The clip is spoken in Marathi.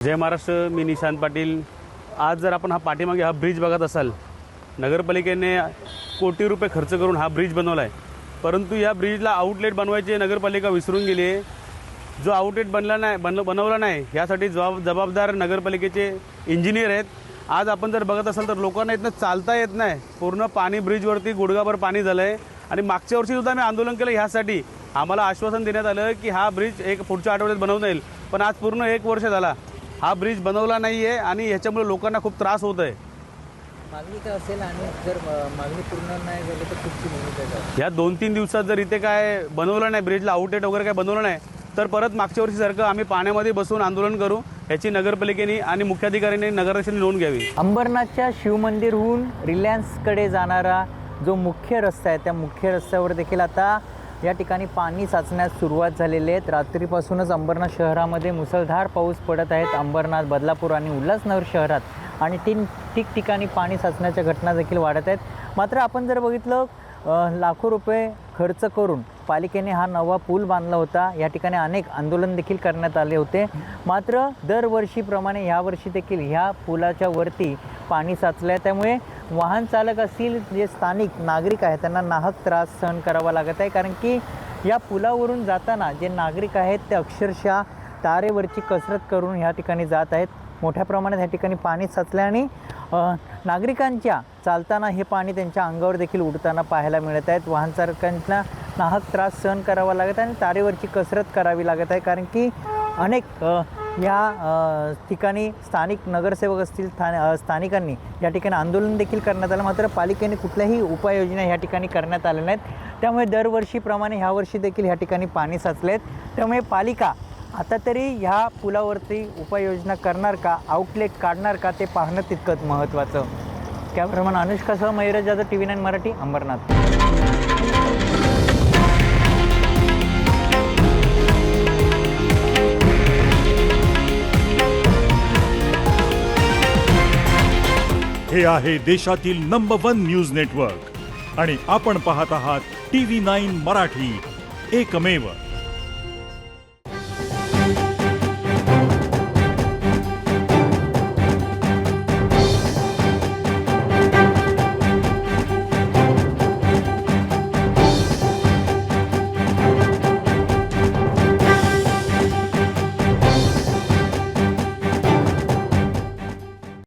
जय महाराष्ट्र, मी निशांत पाटील। आज जर आपण पाठीमागे हा ब्रिज बघत असाल, नगरपालिकेने कोटी रुपये खर्च करून हा ब्रिज बनवला आहे, परंतु या ब्रिजला आउटलेट बनवायचे नगरपालिका विसरून गेली आहे। जो आउटलेट बनवला नाही यासाठी जबाबदार नगरपालिकेचे इंजिनियर आहेत। आज आपण जर बघत असाल तर लोकांना इथनं चालता येत नाही, पूर्ण पाणी ब्रिजवरती गुडघाभर पाणी झालं आहे। आणि मागच्या वर्षीसुद्धा मी आंदोलन केलं ह्यासाठी। आम्हाला आश्वासन देण्यात आलं की हा ब्रिज पुढच्या आठवड्यात बनवता येईल, पण आज पूर्ण 1 वर्ष झाला हा ब्रिज बनवला नाही आहे आणि ह्याच्यामुळे लोकांना खूप त्रास होत आहे। मागणी काय असेल आणि जर मागणी पूर्ण नाही झाली तर पुढची भूमिका काय? ह्या 2-3 दिवसात जर इथे काय बनवलं नाही, ब्रिजला आउटलेट वगैरे काय बनवलं नाही, तर परत मागच्या वर्षीसारखं आम्ही पाण्यामध्ये बसून आंदोलन करू। ह्याची नगरपालिकेने आणि मुख्याधिकाऱ्यांनी नगराध्यक्षांनी नोंद घ्यावी। अंबरनाथच्या शिवमंदिरहून रिलायन्सकडे जाणारा जो मुख्य रस्ता आहे, त्या मुख्य रस्त्यावर देखील आता या ठिकाणी पाणी साचण्यास सुरुवात झालेली आहे। रात्रीपासूनच अंबरनाथ शहरामध्ये मुसळधार पाऊस पडत आहेत। अंबरनाथ, बदलापूर आणि उल्हासनगर शहरात आणि ठिकठिकाणी पाणी साचण्याच्या घटना देखील वाढत आहेत। मात्र आपण जर बघितलं, लाखो रुपये खर्च करून पालिकेने हा नवा पूल बांधला होता। या ठिकाणी अनेक आंदोलन देखील करण्यात आले होते, मात्र दरवर्षीप्रमाणे यावर्षी देखील ह्या पुलाच्या वरती पाणी साचलं आहे। त्यामुळे वाहन चालक असतील, जे स्थानिक नागरिक आहेत, त्यांना नाहक त्रास सहन करावा लागत आहे। कारण की या पुलावरून जाताना जे नागरिक आहेत ते अक्षरशः तारेवरची कसरत करून ह्या ठिकाणी जात आहेत। मोठ्या प्रमाणात ह्या ठिकाणी पाणी साचलं आणि नागरिकांच्या चालताना हे पाणी त्यांच्या अंगावर देखील उडताना पाहायला मिळत आहेत। वाहन चालकांना नाहक त्रास सहन करावा लागत आहे आणि तारेवरची कसरत करावी लागत आहे। कारण की अनेक या ठिकाणी स्थानिक नगरसेवक असतील, स्थानिकांनी या ठिकाणी आंदोलन देखील करण्यात आलं, मात्र पालिकेने कुठल्याही उपाययोजना ह्या ठिकाणी करण्यात आल्या नाहीत। त्यामुळे दरवर्षीप्रमाणे ह्यावर्षी देखील ह्या ठिकाणी पाणी साचले आहेत। त्यामुळे पालिका आता तरी ह्या पुलावरती उपाययोजना करणार का, आउटलेट काढणार का, ते पाहणं तितकंच महत्त्वाचं। त्याप्रमाणे अनुष्कासह मयूर जाधव, TV9 मराठी, अंबरनाथ। हे आहे देशातील नंबर 1 न्यूज नेटवर्क आणि आपण पाहत आहात TV9 मराठी, एकमेव।